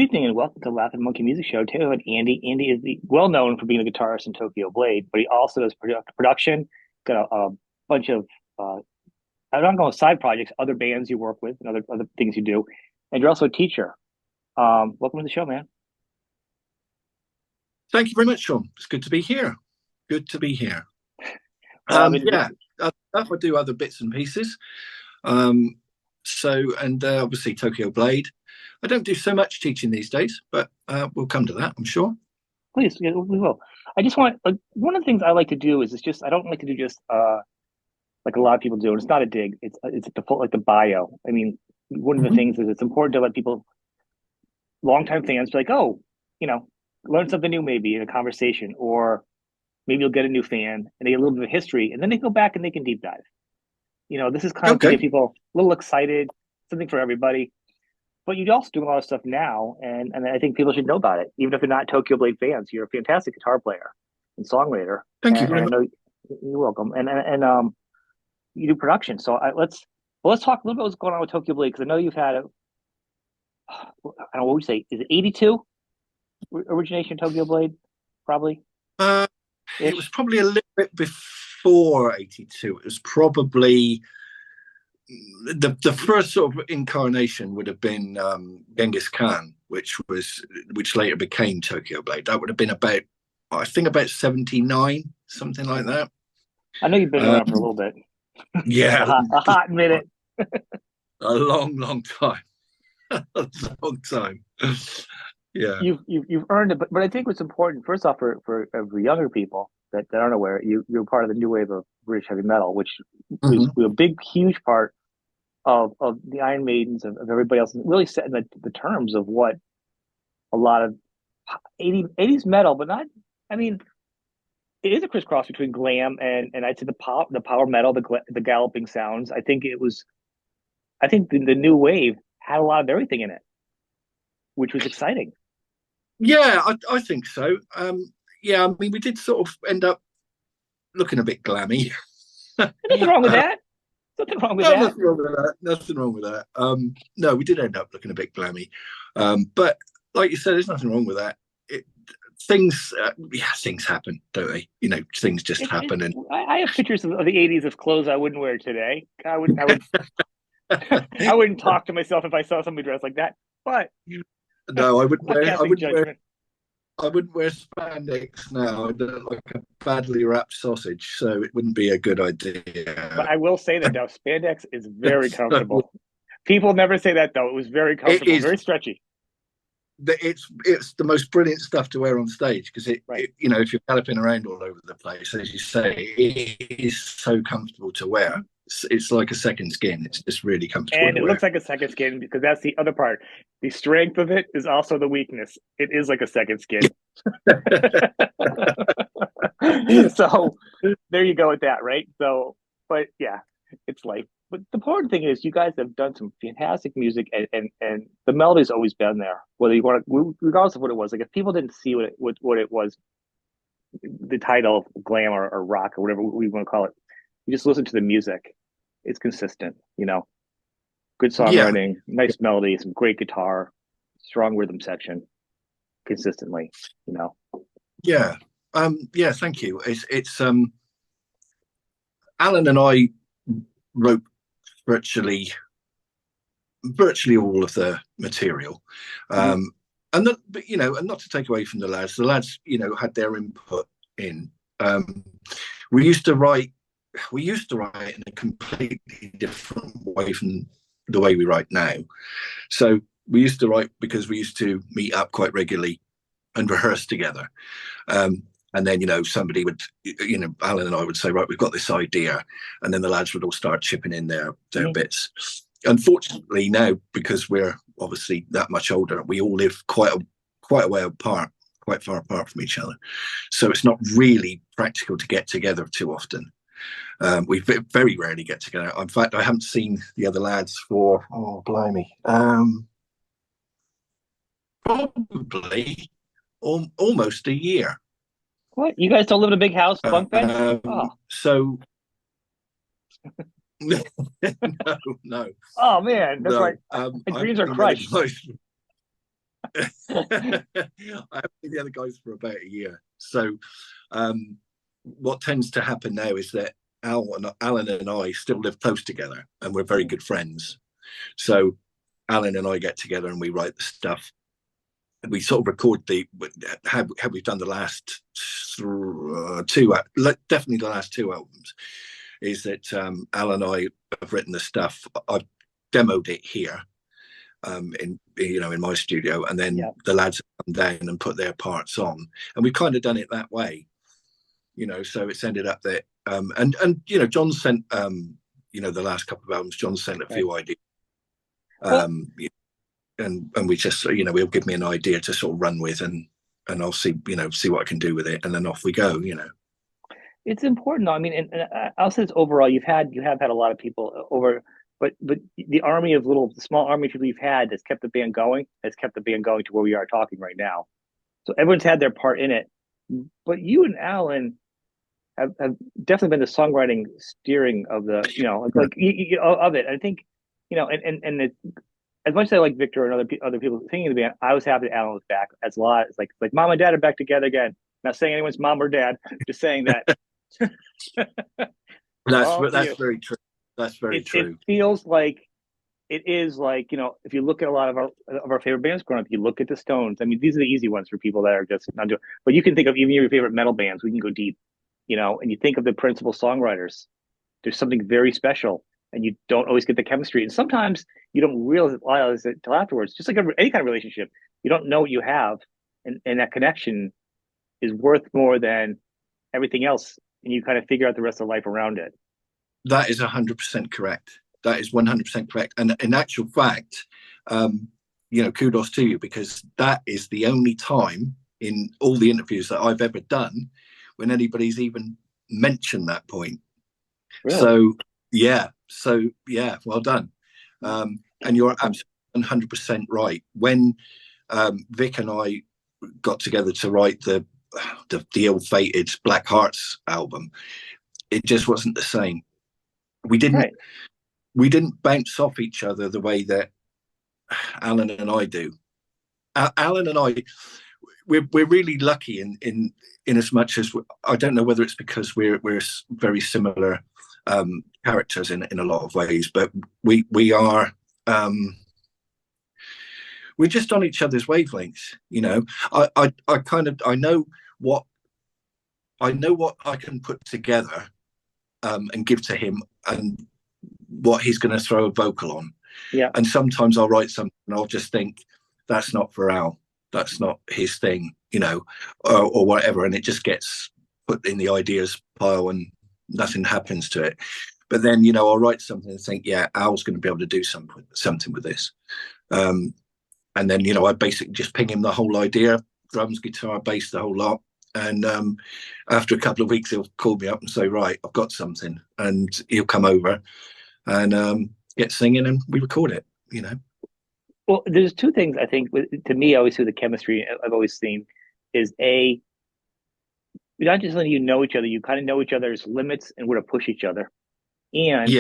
evening and welcome to Laughing Monkey Music Show. Today we have Andy. Andy is well known for being a guitarist in Tokyo Blade, but he also does production. Got a bunch of I'm not going side projects, other bands you work with, and other things you do, and you're also a teacher. Welcome to the show, man. Thank you very much, Sean. It's good to be here. Good to be here. Well, I do other bits and pieces. Obviously Tokyo Blade. I don't do so much teaching these days, but we'll come to that, I'm sure. Please, yeah, we will. I just want one of the things I like to do is I don't like to do just like a lot of people do, and it's not a dig. It's the full, like the bio. I mean, one of the things is it's important to let people, longtime fans, be like, oh, learn something new maybe in a conversation, or maybe you'll get a new fan and they get a little bit of history, and then they go back and they can deep dive. This is kind of to get people a little excited, something for everybody. But you also do a lot of stuff now, and I think people should know about it, even if they're not Tokyo Blade fans. You're a fantastic guitar player and songwriter. Thank you very much. I know you're welcome. And you do production. So let's talk a little bit what's going on with Tokyo Blade, because I know you've had I don't know what we say. Is it 82 origination Tokyo Blade? Probably. It was probably a little bit before 82. It was probably the first sort of incarnation would have been Genghis Khan, which later became Tokyo Blade. That would have been about 79, something like that. I know you've been around for a little bit. Yeah, a hot minute. A long time. A long time. Yeah, you've earned it, but I think what's important, first off, for younger people that aren't aware, you're part of the new wave of British heavy metal, which was a big, huge part of the Iron Maidens, of everybody else, really setting the terms of what a lot of 80s metal, but not. I mean, it is a crisscross between glam and I'd say the power metal, the galloping sounds. I think the new wave had a lot of everything in it, which was exciting. Yeah, I think so. Yeah, I mean, we did sort of end up looking a bit glammy. Nothing wrong with that. Nothing wrong with that. Nothing wrong with that. No, we did end up looking a bit glammy. But like you said, there's nothing wrong with that. Things happen, don't they? Things just happen. And I have pictures of the 80s of clothes I wouldn't wear today. I would I wouldn't talk to myself if I saw somebody dressed like that. But no, I wouldn't wear spandex now. I'd look like a badly wrapped sausage, so it wouldn't be a good idea. But I will say that, though, spandex is very comfortable. People never say that, though. It was very comfortable, very stretchy. It's the most brilliant stuff to wear on stage, because if you're galloping around all over the place, as you say, it is so comfortable to wear. It's like a second skin. It's just really comfortable. And it looks like a second skin, because that's the other part. The strength of it is also the weakness. It is like a second skin. So there you go with that, right? So, but yeah, it's life. But the important thing is you guys have done some fantastic music, and the melody's always been there. Whether you want to, regardless of what it was, like if people didn't see what it was, the title, glam or rock or whatever we want to call it, you just listen to the music. It's consistent, good songwriting, nice melody, some great guitar, strong rhythm section, consistently, Yeah. Thank you. It's Alan and I wrote virtually all of the material, and not to take away from the lads. The lads, had their input in. We used to write in a completely different way from the way we write now. So we used to write because we used to meet up quite regularly and rehearse together. And then, somebody would, Alan and I would say, right, we've got this idea. And then the lads would all start chipping in their bits. Unfortunately now, because we're obviously that much older, we all live quite a way apart, quite far apart from each other. So it's not really practical to get together too often. We very rarely get together. In fact, I haven't seen the other lads for, blimey, probably almost a year. What? You guys don't live in a big house, bunk bed? So, no. Oh man, that's right. My dreams are crushed. haven't seen the other guys for about a year. So what tends to happen now is that Alan and I still live close together, and we're very good friends. So Alan and I get together and we write the stuff. We sort of record how we've done the last two, definitely the last two albums. Is that Alan and I have written the stuff. I've demoed it here, in my studio, and then the lads come down and put their parts on, and we've kind of done it that way, so it's ended up that and John sent the last couple of albums, John sent a few ideas, and we just he'll give me an idea to sort of run with, and I'll see what I can do with it, and then off we go. It's important though. I mean, and I'll say this overall, you have had a lot of people over. But the small army of people you've had has kept the band going to where we are talking right now. So everyone's had their part in it. But you and Alan have definitely been the songwriting steering of the, of it. I think, as much as I like Victor and other people singing in the band, I was happy that Alan was back. As a lot, it's like mom and dad are back together again. Not saying anyone's mom or dad, just saying that. That's very true. That's very true. It feels like it is like, if you look at a lot of our favorite bands growing up, you look at the Stones. I mean, these are the easy ones for people that are just not doing. But you can think of even your favorite metal bands. We can go deep, and you think of the principal songwriters. There's something very special, and you don't always get the chemistry. And sometimes you don't realize it until afterwards. Just like any kind of relationship, you don't know what you have, and that connection is worth more than everything else. And you kind of figure out the rest of life around it. That is 100% correct. That is 100% correct. And in actual fact, kudos to you, because that is the only time in all the interviews that I've ever done when anybody's even mentioned that point. Really? So well done. And you're absolutely 100% right. When Vic and I got together to write the ill-fated Black Hearts album, it just wasn't the same. We didn't bounce off each other the way that Alan and I do. Alan and I, we're really lucky in as much as I don't know whether it's because we're very similar characters in a lot of ways, but we are we're just on each other's wavelengths. I know what I can put together and give to him, and what he's going to throw a vocal on. Yeah. And sometimes I'll write something and I'll just think, that's not for Al, that's not his thing, or whatever, and it just gets put in the ideas pile and nothing happens to it. But then I'll write something and think, yeah, Al's going to be able to do something with this, and then I basically just ping him the whole idea, drums, guitar, bass, the whole lot. And after a couple of weeks, he'll call me up and say, right, I've got something. And he'll come over and get singing, and we record it, Well, there's two things I think, to me, always through the chemistry I've always seen is not just letting you know each other, you kind of know each other's limits and where to push each other. And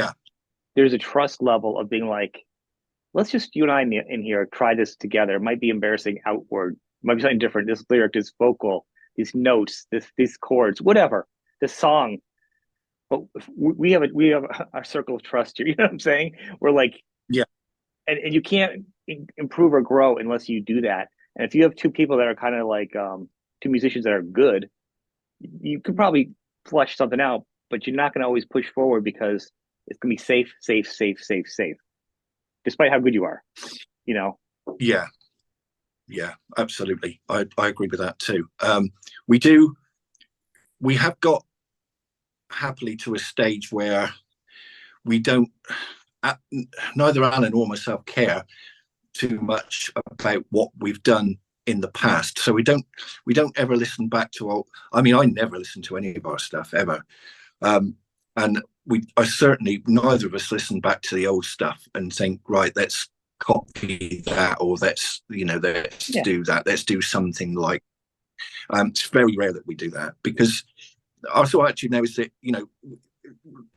there's a trust level of being like, let's just, you and I in here, try this together. It might be embarrassing outward. It might be something different. This lyric, this vocal, these notes, these chords, whatever, this song. But we have our circle of trust here. You know what I'm saying? We're like, and you can't improve or grow unless you do that. And if you have two people that are kind of like two musicians that are good, you could probably flush something out, but you're not going to always push forward because it's going to be safe, despite how good you are. Yeah, absolutely. I agree with that too. We have got happily to a stage where we don't, neither Alan or myself care too much about what we've done in the past. So we don't ever listen back to I never listen to any of our stuff ever. And I certainly, neither of us listen back to the old stuff and think, right, let's copy that, or let's do that, let's do something like it's very rare that we do that, because I thought actually now is that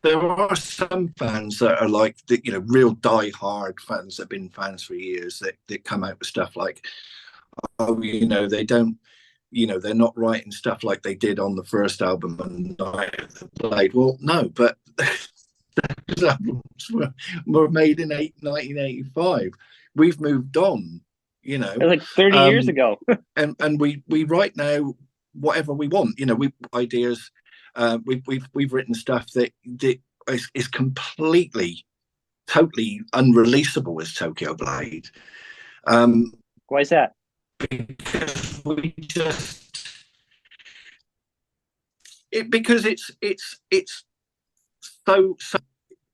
there are some fans that are like the real die-hard fans that have been fans for years that come out with stuff like, oh, they don't, they're not writing stuff like they did on the first album and Night of the Blade. Well, no, but those albums were made in 1985. We've moved on, you know, It was like 30 years um, ago. and we write now whatever we want. We ideas. We've written stuff that is completely, totally unreleasable as Tokyo Blade. Um, Why is that? because we just because it's so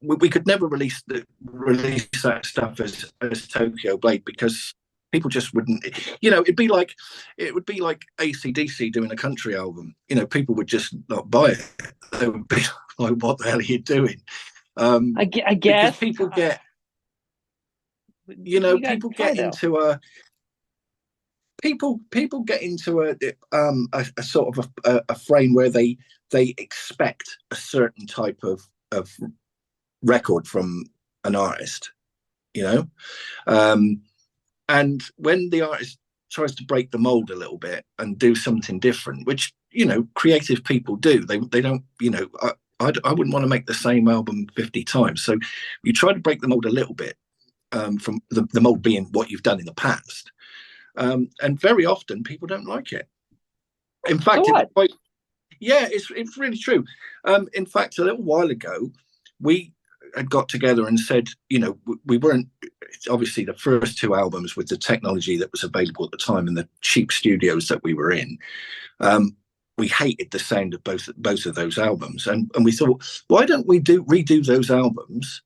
we could never release that stuff as Tokyo Blade because people just wouldn't. It would be like AC/DC doing a country album. People would just not buy it. They would be like, "What the hell are you doing?" I Because guess people get you got to people try get though. into a people get into a sort of a frame where they expect a certain type of record from an artist, you know. Um, and when the artist tries to break the mold a little bit and do something different, which creative people do, they don't, I wouldn't want to make the same album 50 times. So you try to break the mold a little bit, from the mold being what you've done in the past. And very often people don't like it. In So fact, what? yeah, it's really true. In fact, a little while ago, we had got together and said, we weren't obviously the first two albums with the technology that was available at the time and the cheap studios that we were in. We hated the sound of both of those albums, and we thought, why don't we redo those albums?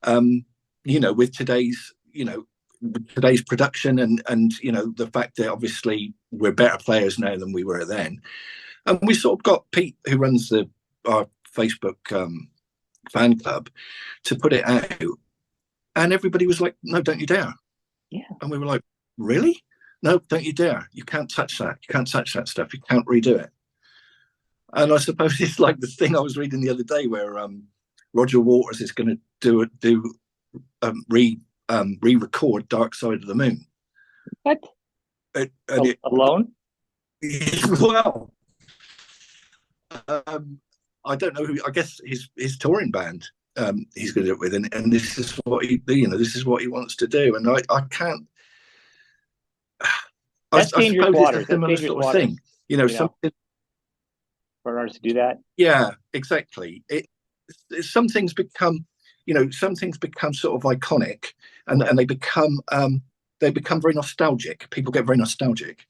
With today's production and the fact that obviously we're better players now than we were then. And we sort of got Pete, who runs our Facebook fan club, to put it out, and everybody was like, "No, don't you dare!" Yeah, And we were like, "Really? No, don't you dare! You can't touch that. You can't touch that stuff. You can't redo it." And I suppose it's like the thing I was reading the other day, where Roger Waters is going to re-record Dark Side of the Moon. what? And Alone? well, um, I don't know who. I guess his touring band. He's going to do it with, and this is what this is what he wants to do, and I can't. I That's dangerous suppose it's a waters. That's similar dangerous sort of thing, waters. You know, something. for an artist to do that. Yeah, exactly. Some things become, some things become sort of iconic, and they become very nostalgic. People get very nostalgic,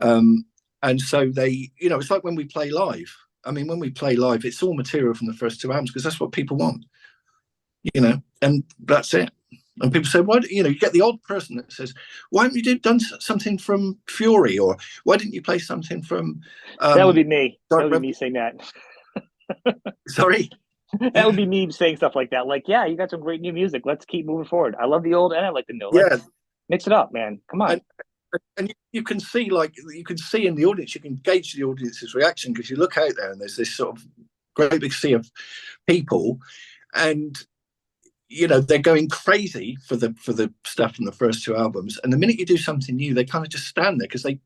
and so it's like when we play live. I mean, when we play live, it's all material from the first two albums because that's what people want, and that's it. And people say, why? You get the odd person that says, why haven't you done something from Fury, or why didn't you play something from That would be me. That Dark would be Rev-? me saying that. Sorry. That would be me saying stuff like that. Like, yeah, you got some great new music. Let's keep moving forward. I love the old and I like the new. Yeah, Let's mix it up, man. Come on. and you can see, you can see in the audience, you can gauge the audience's reaction because you look out there and there's this sort of great big sea of people, and they're going crazy for the stuff from the first two albums, and the minute you do something new, they kind of just stand there because they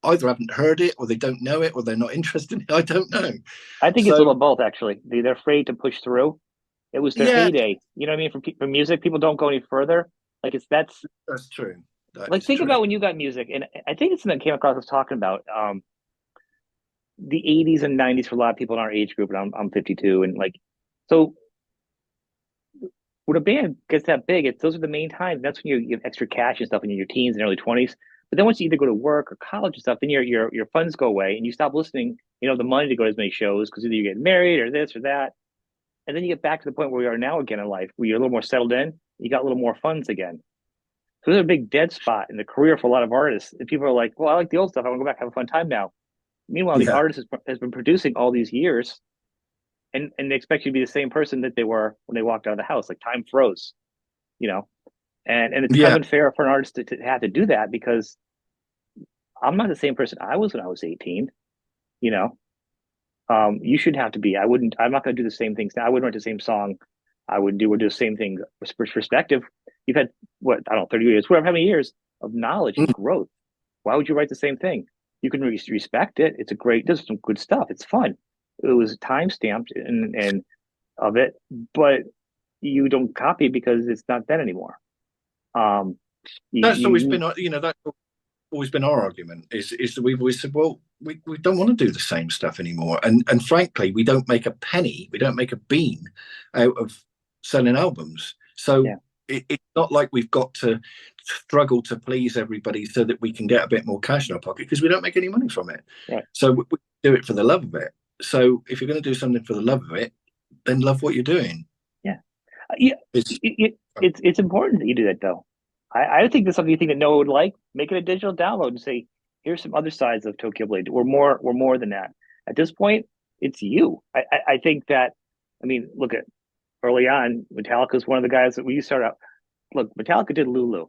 either haven't heard it or they don't know it or they're not interested in it. I don't know. I think it's a So little of both, actually. They're afraid to push through. It was their yeah, heyday. You know what I mean? For music, people don't go any further. Like that's that's true. That like is think true. about when you got music, and I think it's something that came across us talking about the 80s and 90s for a lot of people in our age group, and I'm 52, and like so when a band gets that big, those are the main times. That's when you have extra cash and stuff in your teens and early 20s. But then once you either go to work or college and stuff, then your funds go away and you stop listening. The money to go to as many shows because either you get married or this or that, and then you get back to the point where we are now again in life, where you're a little more settled in. You got a little more funds again. So there's a big dead spot in the career for a lot of artists. And people are like, "Well, I like the old stuff. I want to go back and have a fun time now." Meanwhile, the Yeah, artist has been producing all these years, and they expect you to be the same person that they were when they walked out of the house. Like time froze, you know. And it's kind yeah, of unfair for an artist to have to do that because I'm not the same person I was when I was 18. You know, you should have to be. I wouldn't. I'm not going to do the same things now. I wouldn't write the same song. Would do the same thing with perspective. You've had what I don't know, 30 years, whatever, how many years of knowledge and growth Why would you write the same thing? You can respect it. It's a great, there's some good stuff. It's fun. It was time stamped and of it, but you don't copy because it's not that anymore. Um, That's always been, you that's always been our argument is that we've always said, well, we don't want to do the same stuff anymore. And frankly, we don't make a penny, we don't make a bean out of selling albums. So yeah, it's not like we've got to struggle to please everybody so that we can get a bit more cash in our pocket, because we don't make any money from it. yeah, So we do it for the love of it. So if you're going to do something for the love of it, then love what you're doing. yeah. Yeah, It's it's important that you do that though. I think that's something you think that Noah would like. Make it a digital download and say, here's some other sides of Tokyo Blade. We're more than that. At this point, it's you. I think that, I mean, look at early on, Metallica is one of the guys that we started out. Look, Metallica did Lulu.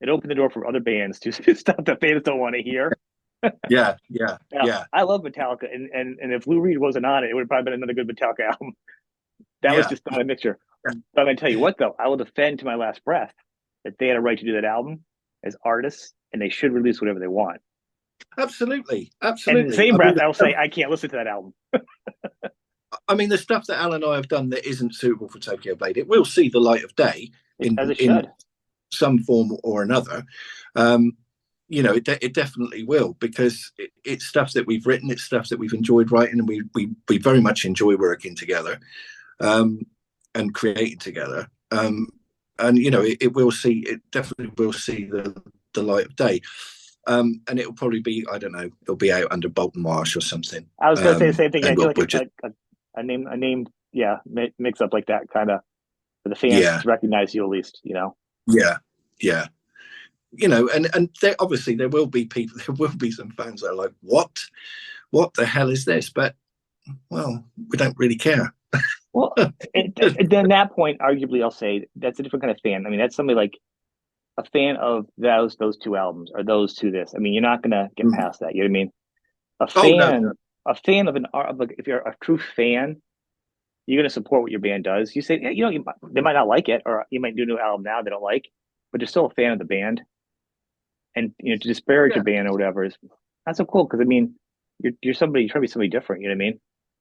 It opened the door for other bands to stuff that fans don't want to hear. yeah, yeah, Now, yeah, I love Metallica, and if Lou Reed wasn't on it, it would have probably been another good Metallica album. That was yeah, just not a mixture. But I'm going to tell you what, though, I will defend to my last breath that they had a right to do that album as artists, and they should release whatever they want. absolutely, And in the absolutely. same breath, I will say I can't listen to that album. I mean, the stuff that Al and I have done that isn't suitable for Tokyo Blade, it will see the light of day As it in should. some form or another. It definitely will, because it's stuff that we've written, it's stuff that we've enjoyed writing, and we very much enjoy working together and creating together. It definitely will see the light of day. And it'll probably be, I don't know, it'll be out under Bolton Marsh or something. I was going to say the same thing. I And feel we'll, like we'll it's just, a name, yeah, mix up like that, kind of for the fans yeah, to recognize you at least, you know. yeah, yeah. And there, obviously there will be people, there will be some fans that are like, what the hell is this? But, well, we don't really care. Well, then that point, arguably, I'll say that's a different kind of fan. I mean, that's somebody like a fan of those two albums or those two this. I mean, you're not gonna get past that. You know what I mean? A Oh, no. fan, a fan of an art. Like, if you're a true fan, you're gonna support what your band does. You say, yeah, they might not like it, or you might do a new album now they don't like, but you're still a fan of the band. And to disparage Yeah, your band or whatever is not so cool because I mean, you're somebody you're trying to be somebody different. You know what I mean?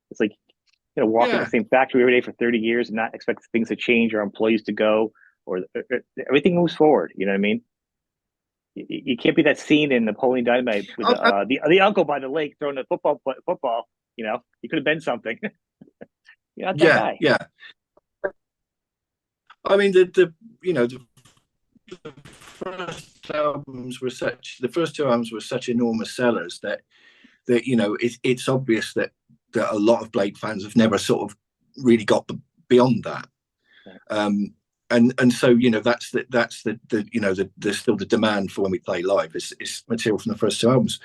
It's like walk in the yeah, same factory every day for 30 years and not expect things to change or employees to go or everything moves forward. You know what I mean? You can't be that scene in Napoleon Dynamite with the uncle by the lake throwing the football. You could have been something. You're not that yeah, guy. yeah. I mean, the the first two albums were such enormous sellers that it's obvious that a lot of Blade fans have never sort of really got beyond that. And so that's there's still the demand for when we play live is material from the first two albums.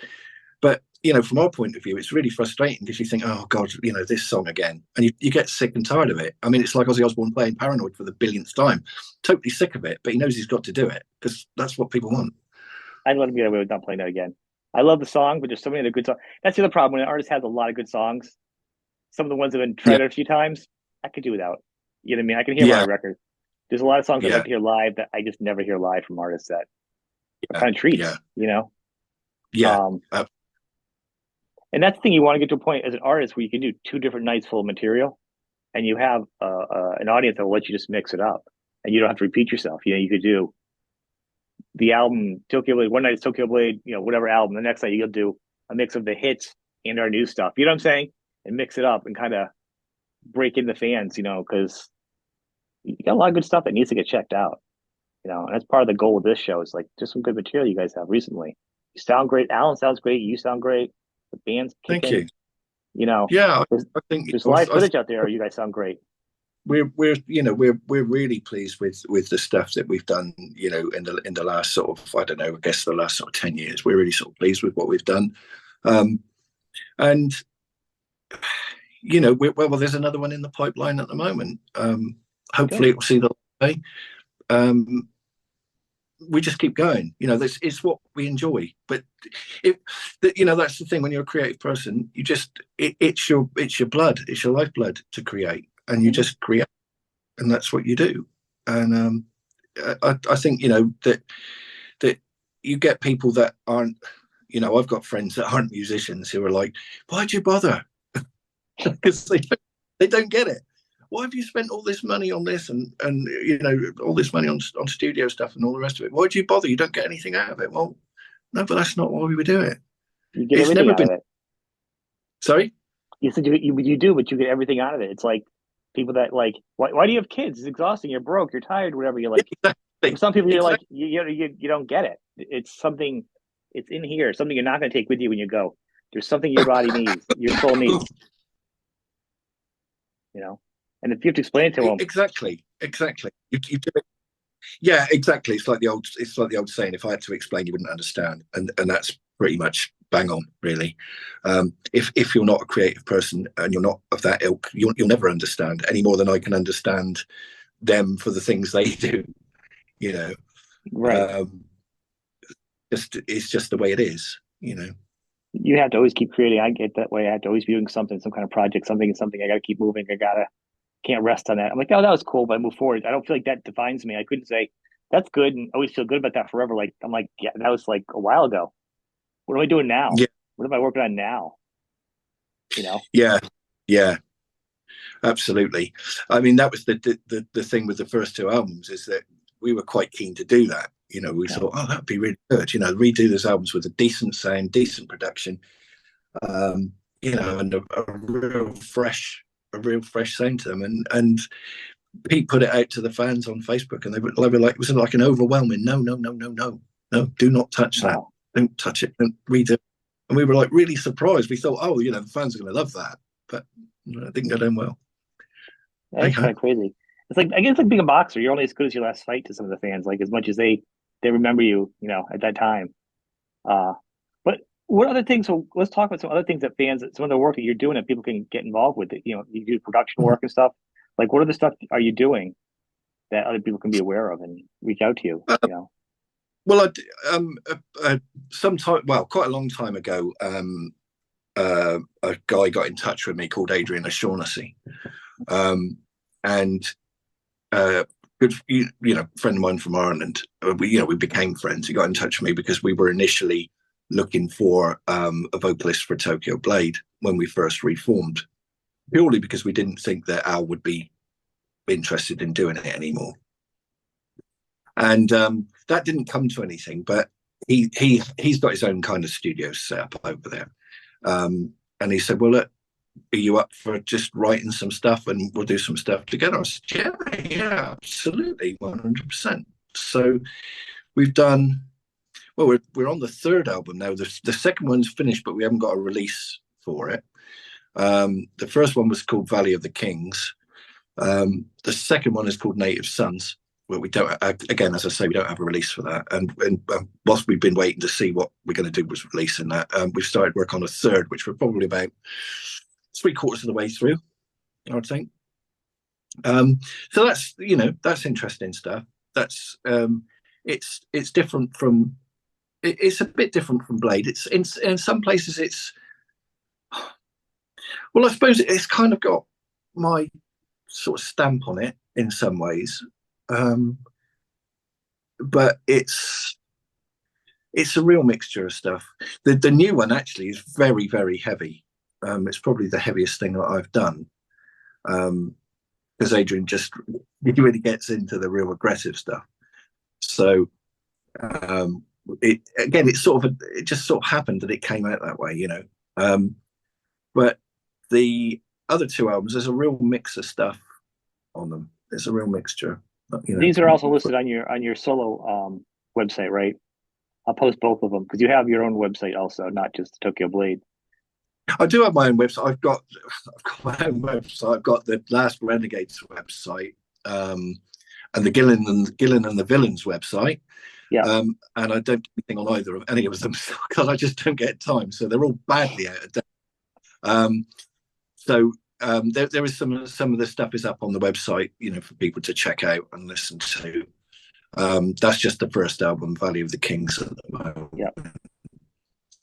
But from our point of view, it's really frustrating because you think, oh God, this song again, and you get sick and tired of it. I mean, it's like Ozzy Osbourne playing Paranoid for the billionth time. Totally sick of it, but he knows he's got to do it because that's what people want. I'd let him get away with not playing that again. I love the song, but there's so many other good songs. That's the other problem when an artist has a lot of good songs. Some of the ones that have been tried Yeah, a few times, I could do without. You know what I mean? I can hear them on yeah, a record. There's a lot of songs I'd yeah, like to hear live that I just never hear live from artists that are yeah, kind of treats, yeah, you know? yeah, Um, and that's the thing, you want to get to a point as an artist where you can do two different nights full of material and you have an audience that will let you just mix it up and you don't have to repeat yourself. You could do the album Tokyo Blade, one night it's Tokyo Blade, whatever album. The next night you'll do a mix of the hits and our new stuff. You know what I'm saying? And mix it up and kind of break in the fans, because you got a lot of good stuff that needs to get checked out. And that's part of the goal of this show is like just some good material you guys have recently. You sound great. Alan sounds great. You sound great. The band's thank kicking. you. Yeah, There's, I think there's live footage out there. You guys sound great. we're really pleased with the stuff that we've done. In the last sort of, I don't know, I guess the last sort of 10 years, we're really sort of pleased with what we've done. And there's another one in the pipeline at the moment. Hopefully it will see the light day. We just keep going. This is what we enjoy. But that's the thing. When you're a creative person, it's your blood, it's your lifeblood to create, and you just create, and that's what you do. And I think that you get people that aren't You know, I've got friends that aren't musicians who are like, "Why'd you bother?" Because they don't get it. Why have you spent all this money on this and you know all this money on studio stuff and all the rest of it? Why do you bother? You don't get anything out of it. Well, no, but that's not why we would do it. You get It's everything never out been. of it. Sorry. You said you do, but you get everything out of it. It's like people that like, why do you have kids? It's exhausting. You're broke. You're tired. Whatever. You're like, for Exactly. some people, you're like, Exactly. you don't get it. It's something. It's in here. Something you're not going to take with you when you go. There's something your body needs. Your soul needs. You know. And if you have to explain it to them, Exactly. Exactly. You do it. Yeah, exactly. It's like the old saying, if I had to explain, you wouldn't understand. And that's pretty much bang on, really. If you're not a creative person and you're not of that ilk, you'll never understand any more than I can understand them for the things they do, you know. right? Um, just it's just the way it is, you know. You have to always keep creating. I get that way. I have to always be doing something, some kind of project, something. I got to keep moving. I gotta can't rest on that. I'm like, oh, that was cool, but I move forward. I don't feel like that defines me. I couldn't say that's good and always feel good about that forever. Like I'm like, yeah, that was like a while ago. What am I doing now? Yeah, What am I working on now? You know? yeah, yeah, absolutely. I mean, that was the thing with the first two albums, is that we were quite keen to do that. You know, we Yeah. thought, oh, that'd be really good. You know, redo those albums with a decent sound, decent production, you know, and a real fresh sound to them. And Pete put it out to the fans on Facebook, and they were like, it was like an overwhelming, no, no, no, no, no, no, do not touch that. Wow. Don't touch it. Don't read it. And we were like really surprised. We thought, oh, you know, the fans are going to love that, but it didn't go down well. Hey That's ho. kind of crazy. It's like I guess it's like being a boxer. You're only as good as your last fight to some of the fans. Like as much as they remember you, you know, at that time. Uh, but what other things? So let's talk about some other things that fans, some of the work that you're doing that people can get involved with. You know, you do production work and stuff. Like, what other stuff are you doing that other people can be aware of and reach out to you? You know? Well, some time, well, quite a long time ago, a guy got in touch with me called Adrian O'Shaughnessy, and good, you know, friend of mine from Ireland. We became friends. He got in touch with me because we were initially looking for a vocalist for Tokyo Blade when we first reformed, purely because we didn't think that Al would be interested in doing it anymore. And that didn't come to anything, but he's got his own kind of studio set up over there. And he said, well, look, are you up for just writing some stuff and we'll do some stuff together? I said, yeah, absolutely, 100%. So we've done, well, we're on the third album now. The second one's finished, but we haven't got a release for it. The first one was called Valley of the Kings. The second one is called Native Sons. Well, we don't, again, as I say, we don't have a release for that. And whilst we've been waiting to see what we're going to do with releasing that, we've started work on a third, which we're probably about 3/4 of the way through, I would think. So that's, you know, that's interesting stuff. That's it's different from, it's a bit different from Blade. It's in some places it's, well, I suppose it's kind of got my sort of stamp on it in some ways. But it's a real mixture of stuff. The new one actually is very, very heavy. It's probably the heaviest thing that I've done, because Adrian just he really gets into the real aggressive stuff. So it just sort of happened that it came out that way, you know. But the other two albums, there's a real mix of stuff on them. There's a real mixture, you know. These are also listed on your solo website, right? I'll post both of them because you have your own website also, not just Tokyo Blade. I do have my own website. I've got my own website. I've got the Last Renegades website, and the Gillen and the Villains website. Yeah. And I don't do anything on either of any of them because I just don't get time. So they're all badly out of date. There is some of the stuff is up on the website, you know, for people to check out and listen to. That's just the first album, Valley of the Kings, at the moment. Yeah.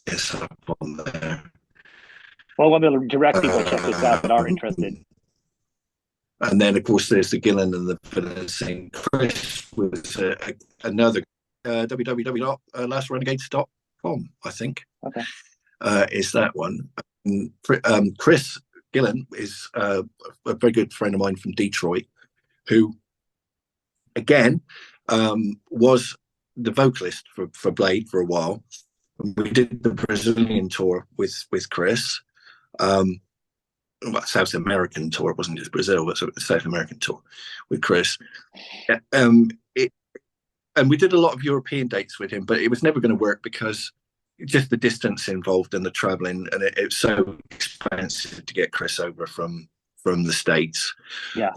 It's up on there. Well, we'll be able to direct people to check this out that are interested. And then, of course, there's the Gillen and the Villains St. Chris, was another www.lastrenegades.com. gmail.com, I think, Okay. is that one. Chris Gillen is a very good friend of mine from Detroit, who, again, was the vocalist for Blade for a while. We did the Brazilian tour with Chris. Well, South American tour. It wasn't just Brazil, but the South American tour with Chris. It, and we did a lot of European dates with him, but it was never going to work because just the distance involved and the traveling, and it's so expensive to get Chris over from the States. Yeah.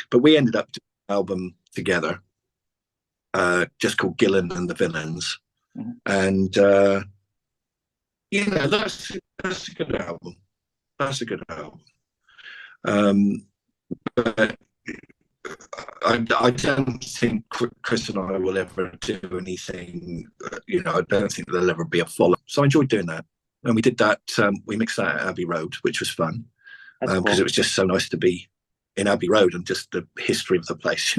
But we ended up doing an album together, just called Gillen and the Villains. Mm-hmm. And that's a good album. That's a good album. But I don't think Chris and I will ever do anything. I don't think there'll ever be a follow. So I enjoyed doing that, and we did that. We mixed that at Abbey Road, which was fun because cool. It was just so nice to be in Abbey Road and just the history of the place.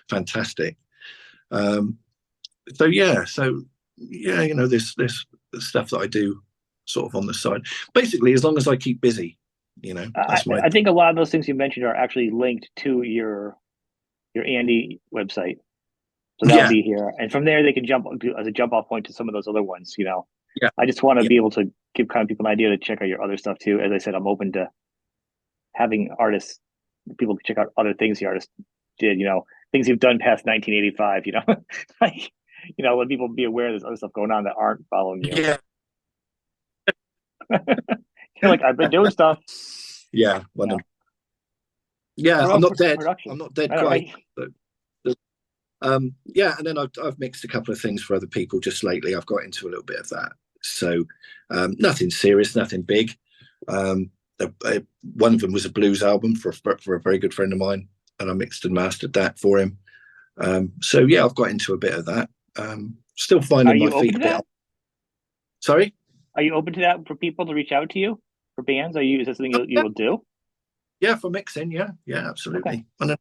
Fantastic. So yeah, there's stuff that I do sort of on the side. Basically, as long as I keep busy, that's I think a lot of those things you mentioned are actually linked to your Andy website, so that'll be here, and from there they can jump as a jump off point to some of those other ones. Yeah. I just want to be able to give kind of people an idea to check out your other stuff too. As I said, I'm open to having artists, people check out other things the artist did. Things you've done past 1985. Like let people be aware there's other stuff going on that aren't following you. Yeah. Like, I've been doing stuff. Yeah. Yeah, I'm not dead. I'm not dead quite. Right. But, and then I've mixed a couple of things for other people just lately. I've got into a little bit of that. So nothing serious, nothing big. One of them was a blues album for a very good friend of mine, and I mixed and mastered that for him. So yeah, I've got into a bit of that. Still finding my feet a bit. Sorry? Are you open to that for people to reach out to you for bands? Is that something you will do? Yeah, for mixing. Yeah, absolutely. Okay. And if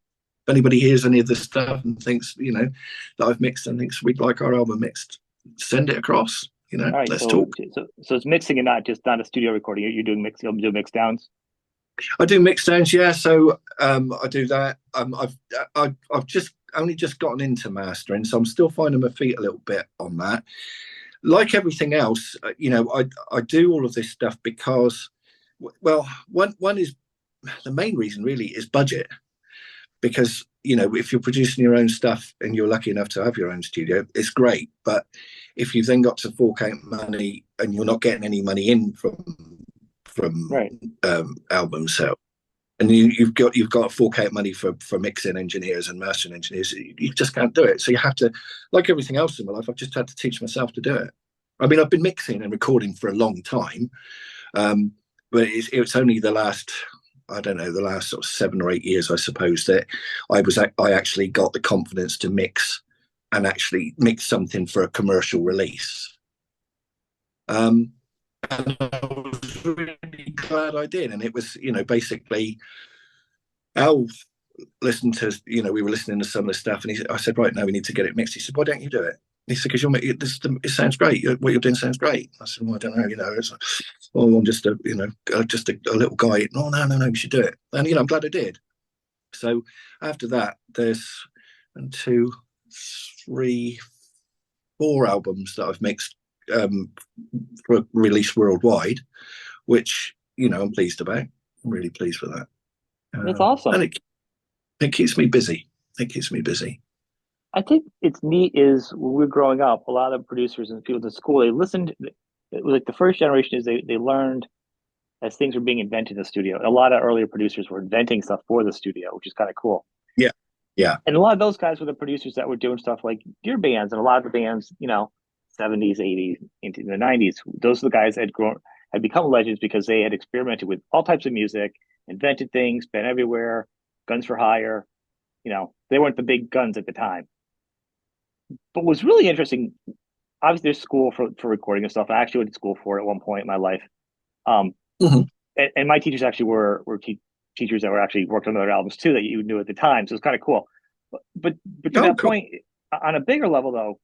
anybody hears any of this stuff and thinks, that I've mixed and thinks we'd like our album mixed, send it across. Right, let's talk. So it's mixing and not a studio recording. You're doing mix. You'll do mix downs. I do mix downs. Yeah, so I do that. I've only just gotten into mastering, so I'm still finding my feet a little bit on that. Like everything else, I do all of this stuff because, well, one is the main reason really is budget. Because if you're producing your own stuff and you're lucky enough to have your own studio, it's great. But if you've then got to fork out money and you're not getting any money in from right. Album sales, and you've got to fork out money for mixing engineers and mastering engineers, you just can't do it. So you have to, like everything else in my life, I've just had to teach myself to do it. I mean, I've been mixing and recording for a long time, but it's only the last sort of 7 or 8 years, I suppose, that I actually got the confidence to mix and actually mix something for a commercial release. And I was really glad I did. And it was, basically, Al listened to, we were listening to some of the stuff, and I said, right, now we need to get it mixed. He said, why don't you do it? He said, because it sounds great. What you're doing sounds great. I said, well, I don't know, it's I'm just a little guy. No, we should do it. And, I'm glad I did. So after that, there's 1, 2, 3, 4 albums that I've mixed for release worldwide, which, I'm pleased about. I'm really pleased with that. That's awesome. And it keeps me busy. I think it's neat is when we were growing up, a lot of producers and people in school, they listened. It was like the first generation is they learned as things were being invented in the studio. A lot of earlier producers were inventing stuff for the studio, which is kind of cool. Yeah. And a lot of those guys were the producers that were doing stuff like your bands and a lot of the bands, 70s, 80s, into the 90s. Those are the guys that had become legends because they had experimented with all types of music, invented things, been everywhere, guns for hire. They weren't the big guns at the time. But what's really interesting, obviously there's school for recording and stuff. I actually went to school for it at one point in my life. Mm-hmm. And my teachers actually were teachers that were actually worked on other albums too that you knew at the time. So it's kind of cool. But to that point, on a bigger level though,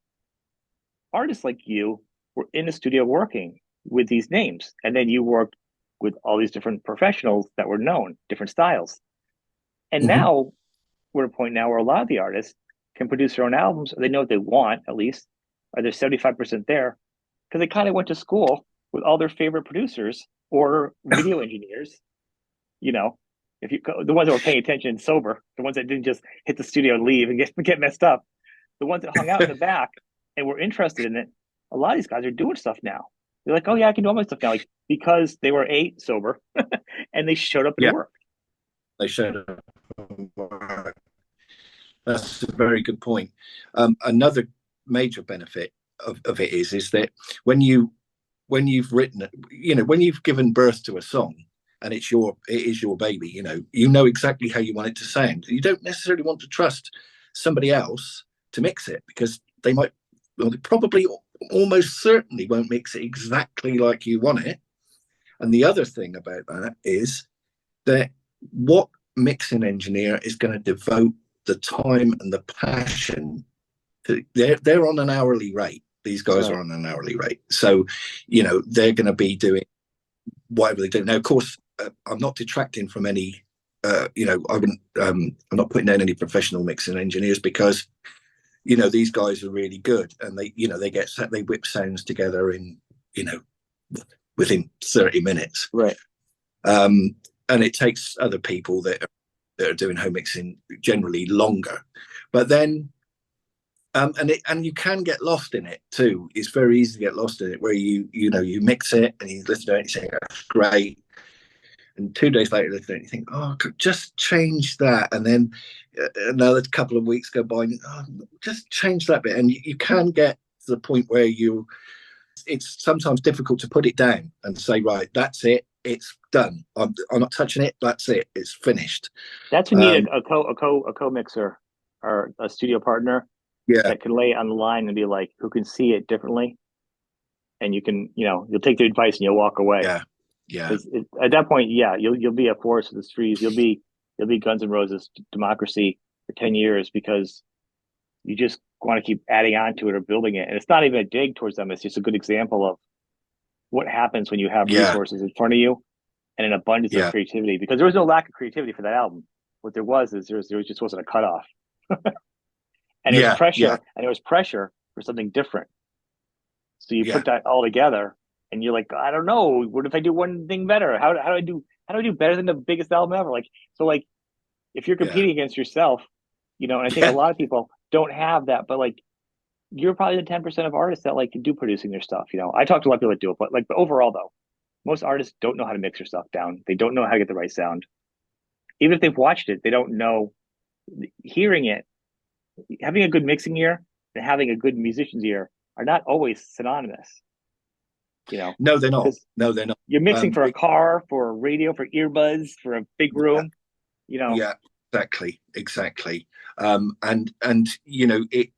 artists like you were in the studio working with these names, and then you worked with all these different professionals that were known, different styles. And Hmm. now we're at a point now where a lot of the artists can produce their own albums, or they know what they want at least, or they're 75% there because they kind of went to school with all their favorite producers or video engineers. You know, if you the ones that were paying attention sober, the ones that didn't just hit the studio and leave and get messed up, the ones that hung out in the back and were interested in it. A lot of these guys are doing stuff now. They're like, oh yeah, I can do all my stuff now, like because they were sober and they showed up and Yeah, worked. they showed up. That's a very good point. Another major benefit of it is that when you've written it, when you've given birth to a song and it is your baby, you know exactly how you want it to sound. You don't necessarily want to trust somebody else to mix it because they probably almost certainly won't mix it exactly like you want it. And the other thing about that is that what mixing engineer is going to devote the time and the passion to, they're on an hourly rate. These guys Right. are on an hourly rate, so they're going to be doing whatever they do. Now, of course, I'm not detracting from any. I wouldn't. I'm not putting down any professional mixing engineers because these guys are really good, and they whip sounds together in within 30 minutes. Right. And it takes other people that are doing home mixing generally longer, but then and you can get lost in it too. It's very easy to get lost in it where you mix it and you listen to it and you think that's great, and 2 days later you think, oh, I could just change that, and then another couple of weeks go by and just change that bit, and you can get to the point where it's sometimes difficult to put it down and say, right, that's it, it's done. I'm not touching it. That's it. It's finished. That's when you need a co mixer or a studio partner Yeah, that can lay it on the line and be like, who can see it differently, and you can, you'll take the advice and you'll walk away. yeah, yeah, Because at that point, yeah, you'll be a force of the streets. You'll be Guns N' Roses democracy for 10 years because you just want to keep adding on to it or building it. And it's not even a dig towards them. It's just a good example of what happens when you have yeah, resources in front of you and an abundance of yeah, creativity. Because there was no lack of creativity for that album. What there was is there just wasn't a cutoff, and there was yeah, yeah, pressure, and there was pressure for something different. So you yeah, put that all together, and you're like, I don't know, what if I do one thing better? How do I do better than the biggest album ever? Like so, like if you're yeah, competing against yourself, and I think a yeah, lot of people don't have that, but like you're probably the 10% of artists that like do producing their stuff. I talk to a lot of people that do it, but overall though, most artists don't know how to mix their stuff down. They don't know how to get the right sound. Even if they've watched it, they don't know. Hearing it, having a good mixing ear and having a good musician's ear are not always synonymous. You know, No, they're not. because No, they're not. you're mixing for a It, car, for a radio, for earbuds, for a big yeah, room. You know, yeah, exactly. And it.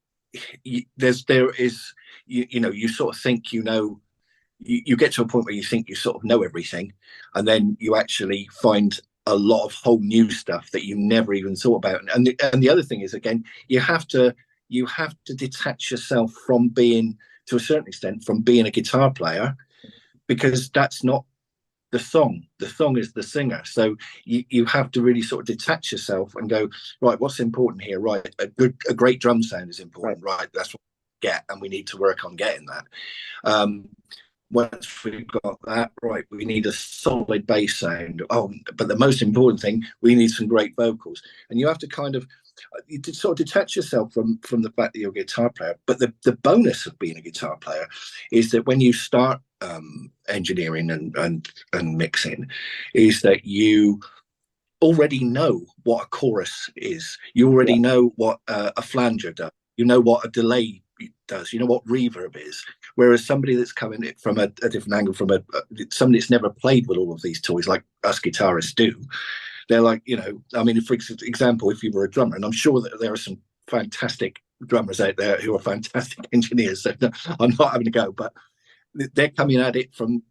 There is you sort of think you get to a point where you think you sort of know everything, and then you actually find a lot of whole new stuff that you never even thought about. And the other thing is, again, you have to detach yourself from being, to a certain extent, from being a guitar player, because that's not the song. The song is the singer. So you have to really sort of detach yourself and go, right, what's important here? Right, a great drum sound is right? important. Right, that's what we get, and we need to work on getting that. Um, Once we've got that right, we need a solid bass sound. Oh, but the most important thing, we need some great vocals. And you have to kind of you sort of detach yourself from the fact that you're a guitar player. But the bonus of being a guitar player is that when you start engineering and mixing, is that you already know what a chorus is. You Yeah, already know what a flanger does. You know what a delay does. You know what reverb is. Whereas somebody that's coming from a different angle, from somebody that's never played with all of these toys, like us guitarists do, they're like, I mean, for example, if you were a drummer, and I'm sure that there are some fantastic drummers out there who are fantastic engineers, so I'm not having a go, but they're coming at it from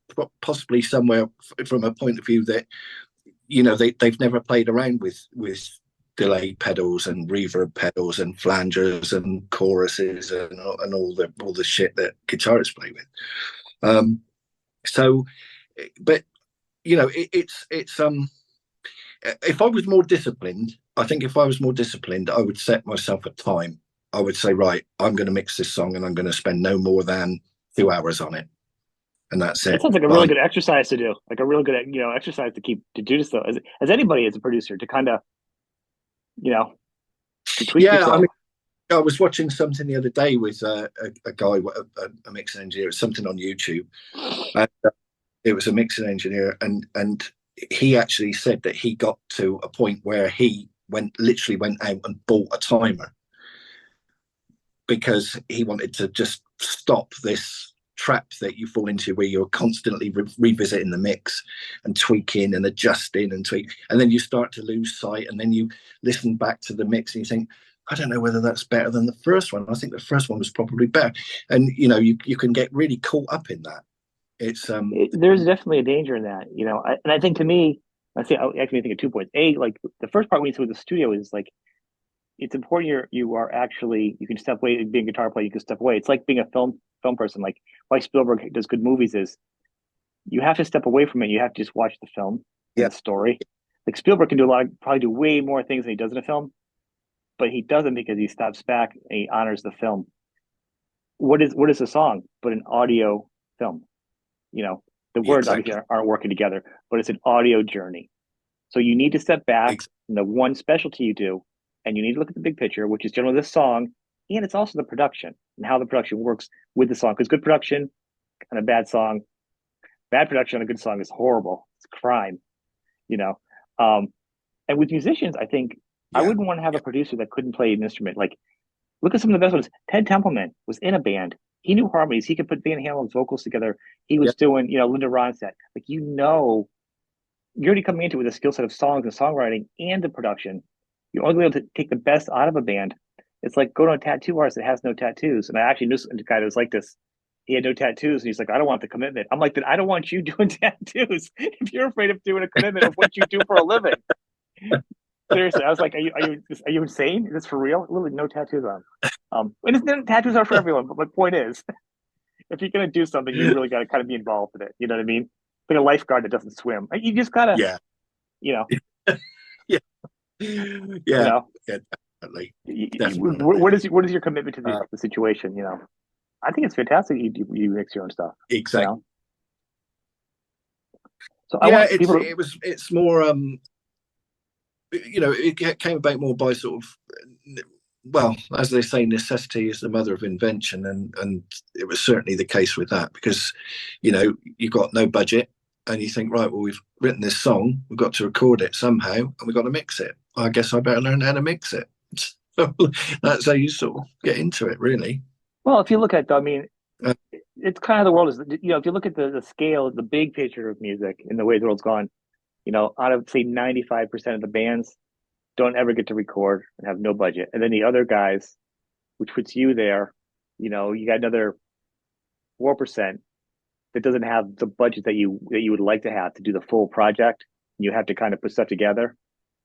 possibly somewhere from a point of view that they've never played around with delay pedals and reverb pedals and flangers and choruses and all the shit that guitarists play with. So, but you know, it's if I was more disciplined, I think if I was more disciplined, I would set myself a time. I would say, right, I'm going to mix this song and I'm going to spend no more than 2 hours on it, and that's That it. sounds like a really good exercise to do, like a really good, exercise to keep to do this though, as anybody as a producer to kind of, you know, to tweak Yeah, I yourself. mean, I was watching something the other day with a guy, a mixing engineer, something on YouTube, and it was a mixing engineer, and he actually said that he got to a point where he literally went out and bought a timer because he wanted to just stop this trap that you fall into where you're constantly revisiting the mix and tweaking and adjusting and tweak, and then you start to lose sight, and then you listen back to the mix and you think, I don't know whether that's better than the first one. I think the first one was probably better, and you can get really caught up in that. It's There's definitely a danger in that, and I think to me, I actually think of 2 points. Like the first part when you see with the studio is like it's important you are actually you can step away. Being a guitar player, you can step away. It's like being a film person. Like why Spielberg does good movies is you have to step away from it. You have to just watch the film and yeah, the story. Like Spielberg can do probably do way more things than he does in a film, but he doesn't because he steps back and he honors the film. What is a song but an audio film? The words obviously exactly. aren't working together, but it's an audio journey. So you need to step back from the one specialty you do, and you need to look at the big picture, which is generally this song, and it's also the production and how the production works with the song. Because good production on a bad song, bad production on a good song is horrible. It's a crime, you know. Um, and with musicians, I think I Yeah, wouldn't want to have a producer that couldn't play an instrument. Like, look at some of the best ones. Ted Templeman was in a band. He knew harmonies. He could put Van Halen's vocals together. He yeah, was doing, Linda Ronstadt. Like, you're already coming into it with a skill set of songs and songwriting and the production. You're only able to take the best out of a band. It's like going to a tattoo artist that has no tattoos. And I actually knew a guy that was like this. He had no tattoos, and he's like, I don't want the commitment. I'm like, then I don't want you doing tattoos if you're afraid of doing a commitment of what you do for a living. Seriously, I was like, are you insane? Is this for real? Literally, no tattoos on. And tattoos are for everyone. But my point is, if you're gonna do something, you really got to kind of be involved in it. You know what I mean? Like a lifeguard that doesn't swim. You just gotta, yeah, you know, yeah, you yeah, know, yeah, definitely, definitely. what is your commitment to Uh, the situation? I think it's fantastic. You mix your own stuff. You exactly. know, so I Yeah, want people to. it's more it came about more by sort of, well, as they say, necessity is the mother of invention, and it was certainly the case with that because, you've got no budget, and you think, right, well, we've written this song, we've got to record it somehow, and we've got to mix it. I guess I better learn how to mix it. So that's how you sort of get into it, really. Well, if you look at, I mean, Uh, it's kind of the world is. If you look at the scale, the big picture of music and the way the world's gone, out of say 95% of the bands don't ever get to record and have no budget. And then the other guys, which puts you there, you got another 4% that doesn't have the budget that you would like to have to do the full project. You have to kind of put stuff together.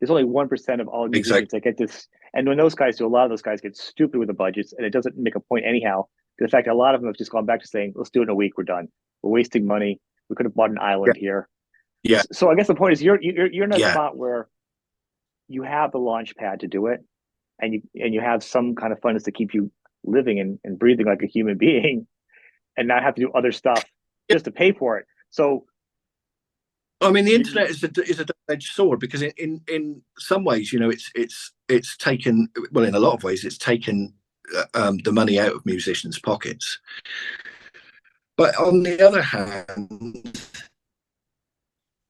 There's only 1% of all musicians exactly. that get this. And when those guys do, a lot of those guys get stupid with the budgets, and it doesn't make a point anyhow. The fact a lot of them have just gone back to saying, let's do it in a week, we're done. We're wasting money. We could have bought an Yeah, island here. yeah, So I guess the point is you're in a yeah. spot where you have the launch pad to do it, and you have some kind of funds to keep you living and breathing like a human being, and not have to do other stuff just to pay for it. So I mean, the you internet is a double-edged sword because in some ways, it's taken, well, in a lot of ways, it's taken the money out of musicians' pockets. But on the other hand,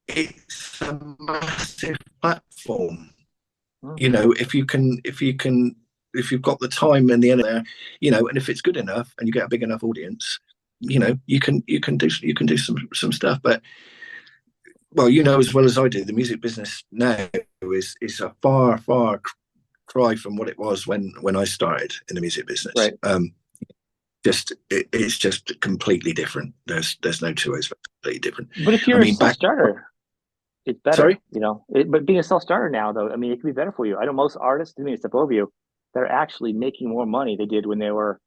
it's a massive platform. If you've got the time and the energy, and if it's good enough and you get a big enough audience, you can do some stuff. But, well, as well as I do, the music business now is a far cry from what it was when I started in the music business. right. It's just completely different. There's no two ways. Completely different. But if I you're a mean, self back, starter, it's better, Sorry. But being a self-starter now, though, I mean, it can be better for you. I know most artists, I mean, step over you, they're actually making more money they did when they were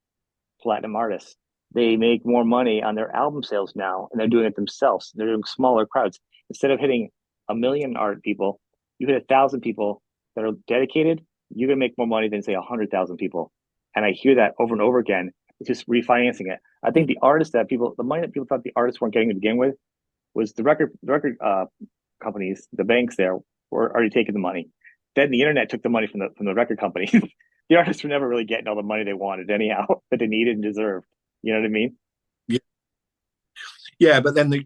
platinum artists. They make more money on their album sales now, and they're doing it themselves. They're doing smaller crowds. Instead of hitting 1 million art people, you hit 1,000 people that are dedicated. You're gonna make more money than say 100,000 people. And I hear that over and over again. It's just refinancing it. I think the money that people thought the artists weren't getting to begin with was the record companies, the banks there were already taking the money. Then the internet took the money from the record companies. The artists were never really getting all the money they wanted anyhow, that they needed and deserved. You know what I mean? Yeah, yeah, but then the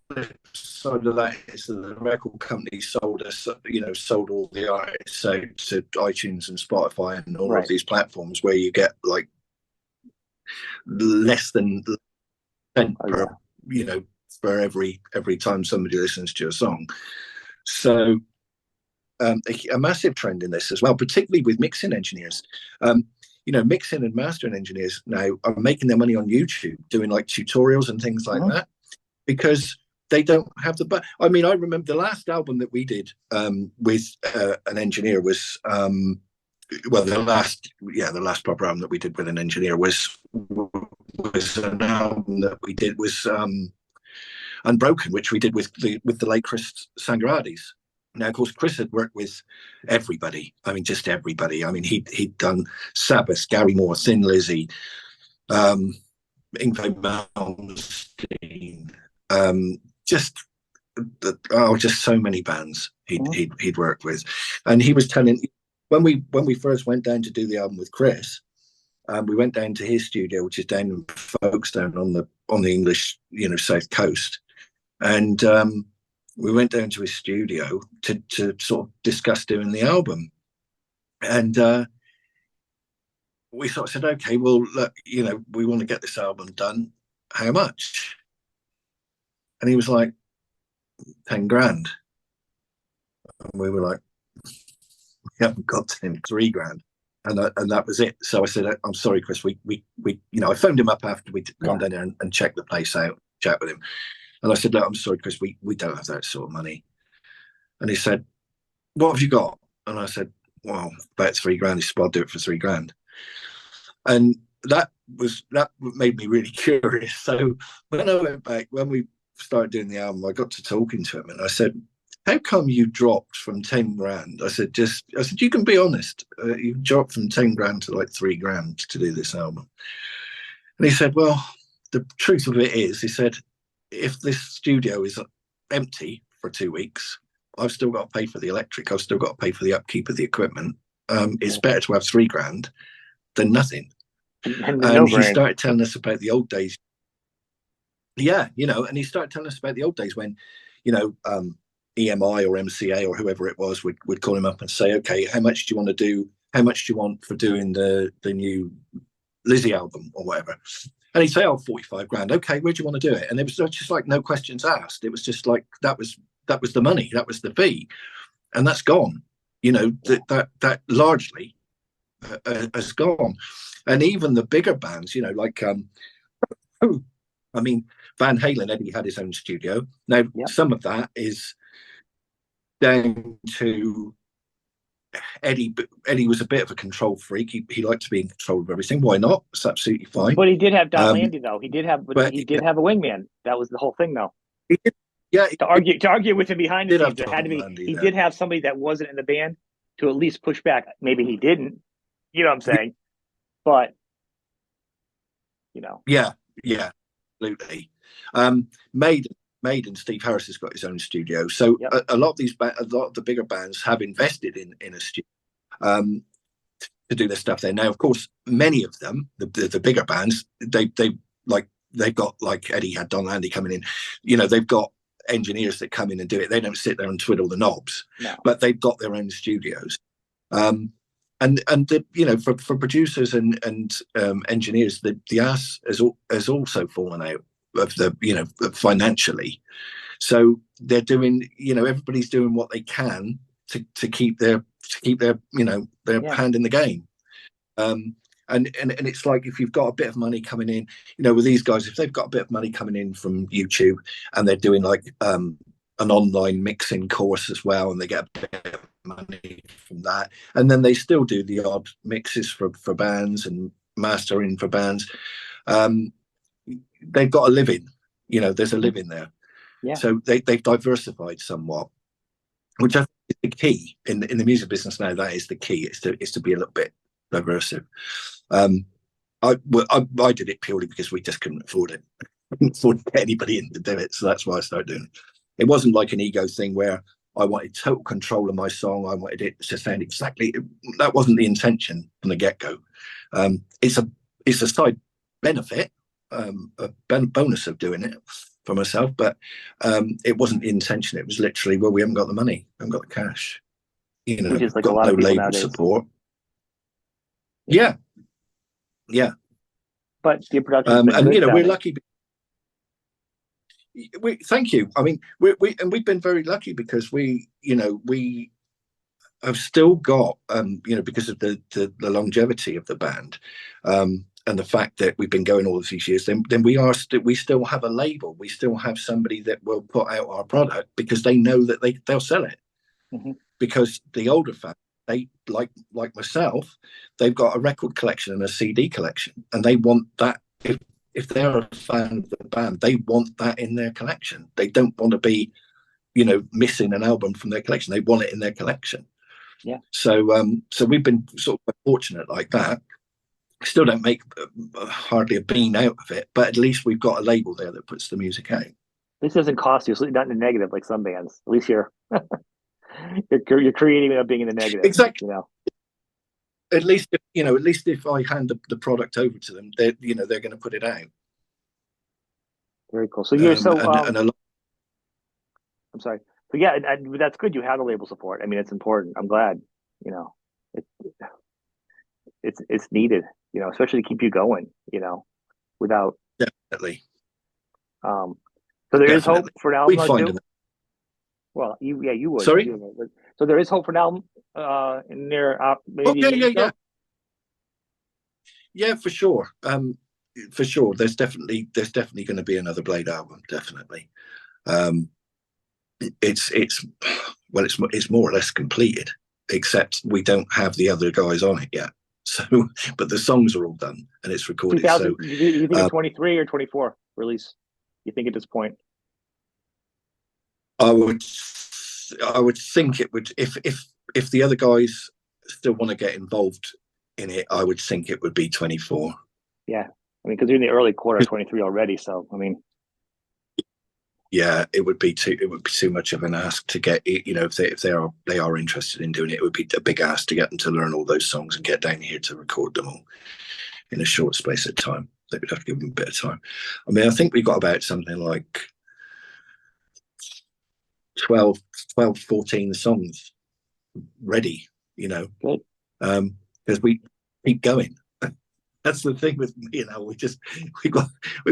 flip side of that is that the record company sold us, sold all the artists so to iTunes and Spotify and all of Right. these platforms where you get like less than cent Oh per, yeah. for every time somebody listens to a song. So a massive trend in this as well, particularly with mixing engineers. Mixing and mastering engineers now are making their money on YouTube, doing like tutorials and things like Mm-hmm. that, because they don't have the. But I mean, I remember the last album that we did with an engineer was the last proper album that we did with an engineer was an album that we did was Unbroken, which we did with the late Chris Sangradis. Now, of course, Chris had worked with everybody. I mean, just everybody. I mean, he'd done Sabbath, Gary Moore, Thin Lizzy, Yngwie Malmsteen, just just so many bands Mm-hmm. he'd worked with. And he was telling, when we first went down to do the album with Chris, we went down to his studio, which is down in Folkestone on the English south coast, and we went down to his studio to sort of discuss doing the album. And we sort of said, okay, well, look, we want to get this album done. How much? And he was like, 10 grand. And we were like, we haven't got him 3 grand. And that was it. So I said, I'm sorry, Chris. We I phoned him up after we'd gone down there and checked the place out, chat with him. And I said, look, I'm sorry, Chris, we don't have that sort of money. And he said, what have you got? And I said, well, about 3 grand. He said, well, I'll do it for 3 grand. And that made me really curious. So when I went back, when we started doing the album, I got to talking to him and I said, how come you dropped from 10 grand? I said, you can be honest. You dropped from 10 grand to like 3 grand to do this album. And he said, well, the truth of it is, he said, if this studio is empty for 2 weeks, I've still got to pay for the electric. I've still got to pay for the upkeep of the equipment. It's better to have 3 grand than nothing. And And no he brain. started telling us about the old days. Yeah, and he started telling us about the old days when, EMI or MCA or whoever it was would call him up and say, okay, how much do you want to do? How much do you want for doing the new Lizzie album or whatever? And he'd say, 45 grand. Okay, where do you want to do it? And it was just like no questions asked. It was just like that was the money, that was the fee, and that's gone. That largely has gone. And even the bigger bands, like I mean, Van Halen, Eddie had his own studio. Now, some of that is down to Eddie. Eddie was a bit of a control freak. He liked to be in control of everything. Why not? It's absolutely fine. But he did have Don Landy, though. He did have a wingman. That was the whole thing, though. He did, yeah. To argue with him behind the scenes, there had to be. Landy, he did have somebody that wasn't in the band to at least push back. Maybe he didn't. You know what I'm saying? But Yeah, absolutely. Maiden, Steve Harris has got his own studio. So a lot of the bigger bands have invested in a studio to do their stuff there. Now, of course, many of them, the bigger bands, they've got, like Eddie had Don Landy coming in. They've got engineers that come in and do it. They don't sit there and twiddle the knobs, but they've got their own studios. And for producers and engineers, the ass has also fallen out of financially. So they're doing, everybody's doing what they can to keep their hand in the game. and it's like, if you've got a bit of money coming in, with these guys, if they've got a bit of money coming in from YouTube, and they're doing like an online mixing course as well, and they get a bit of money from that, and then they still do the odd mixes for bands and mastering for bands, they've got a living. There's a living there. Yeah. So they've diversified somewhat, which I think is the key in the music business now. That is the key, is to be a little bit diversive. I did it purely because we just couldn't afford it. I couldn't afford to get anybody in to do it, so that's why I started doing it. It wasn't like an ego thing where I wanted total control of my song. I wanted it to sound exactly. That wasn't the intention from the get-go. It's a side benefit, a bonus of doing it for myself, but it wasn't the intention. It was literally, well, we haven't got the money, we haven't got the cash. Which is like got a lot no of people label nowadays. support. Yeah. But the production, and we're lucky. Thank you. I mean, we've been very lucky because we have still got, because of the longevity of the band, and the fact that we've been going all of these years, then we still have a label. We still have somebody that will put out our product because they know that they'll sell it. Mm-hmm. Because the older fans, they like myself, they've got a record collection and a CD collection, and they want that. If they're a fan of the band, they want that in their collection. They don't want to be, missing an album from their collection. They want it in their collection. Yeah. So we've been sort of fortunate like that. Still don't make hardly a bean out of it, but at least we've got a label there that puts the music out. This doesn't cost you, so not in the negative like some bands. At least you're you're creating without being in the negative. Exactly. At least if I hand the product over to them, they're going to put it out. Very cool. So you're I'm sorry. So yeah, that's good. You have the label support. I mean, it's important. I'm glad. It's needed. Especially to keep you going. Without definitely. So there is hope for an album or two. Well, you would. Sorry. So there is hope for an album in there. Maybe Yeah, for sure. For sure. There's definitely going to be another Blade album. Definitely. It's more or less completed, except we don't have the other guys on it yet. So, but the songs are all done and it's recorded. So you think it's 23 or 24 release? You think at this point? I would think it would, if the other guys still want to get involved in it, I would think it would be 24. Yeah, I mean, because you're in the early quarter, 23 already. So, I mean, yeah, it would be too much of an ask to get. If they are interested in doing it, it would be a big ask to get them to learn all those songs and get down here to record them all in a short space of time. They would have to give them a bit of time. I mean, I think we got about something like 12, 14 songs ready, good. Because we keep going. That's the thing with we've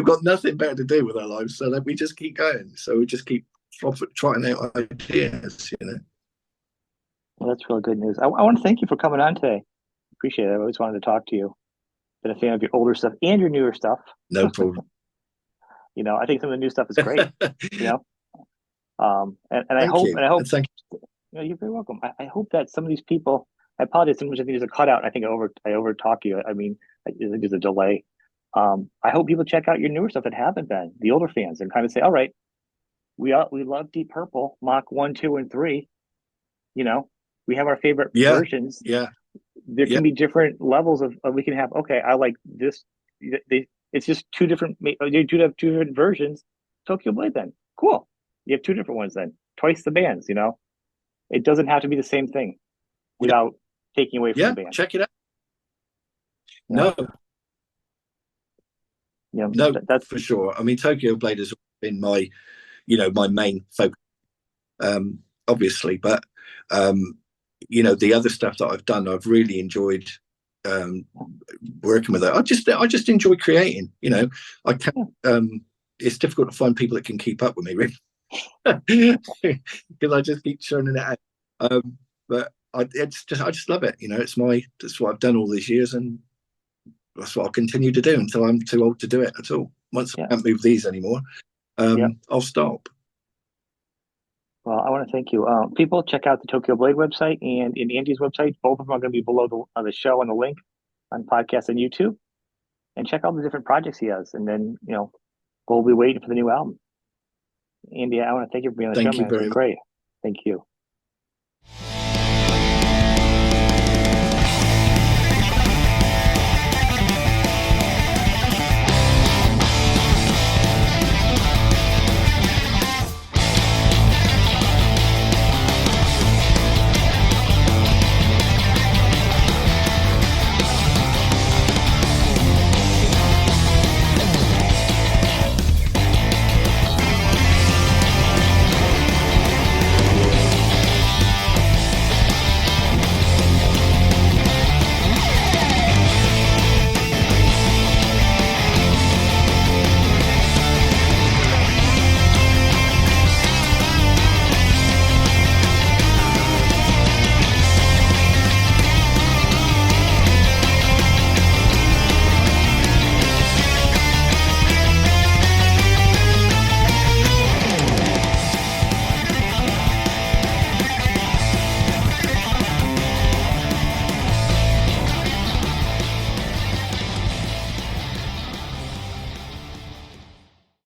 got nothing better to do with our lives, so that we just keep going. So we just keep trying out ideas, Well, that's really good news. I want to thank you for coming on today. Appreciate it. I always wanted to talk to you. Been a fan of your older stuff and your newer stuff. No problem. I think some of the new stuff is great. And I hope, you. and I hope. Thank you. You're very welcome. I hope that some of these people. I apologize so much. I think there's a cutout. I think I over talk you. I mean, I think there's a delay. I hope people check out your newer stuff that haven't been, the older fans, and kind of say, all right, we love Deep Purple, Mach 1, 2, and 3. We have our favorite versions. Yeah. There can be different levels of we can have, okay, I like this. It's just two different, you do have two different versions. Tokyo Blade then. Cool. You have two different ones then. Twice the bands, It doesn't have to be the same thing without taking away from the band. Check it out. No. That's for sure. I mean, Tokyo Blade has been my main focus, obviously, but the other stuff that I've done, I've really enjoyed working with it. I just enjoy creating. I can't. It's difficult to find people that can keep up with me, really, because I just keep churning it out. But I just love it. It's what I've done all these years, and that's what I'll continue to do until I'm too old to do it at all. Once Yeah. I can't move these anymore, Yeah. I'll stop. Well, I want to thank you. People, check out the Tokyo Blade website and in Andy's website. Both of them are going to be below the show and the link on podcast and YouTube. And check out the different projects he has. And then, we'll be waiting for the new album. Andy, I want to thank you for being on the show, Thank you man. It's very been much. great. Thank you.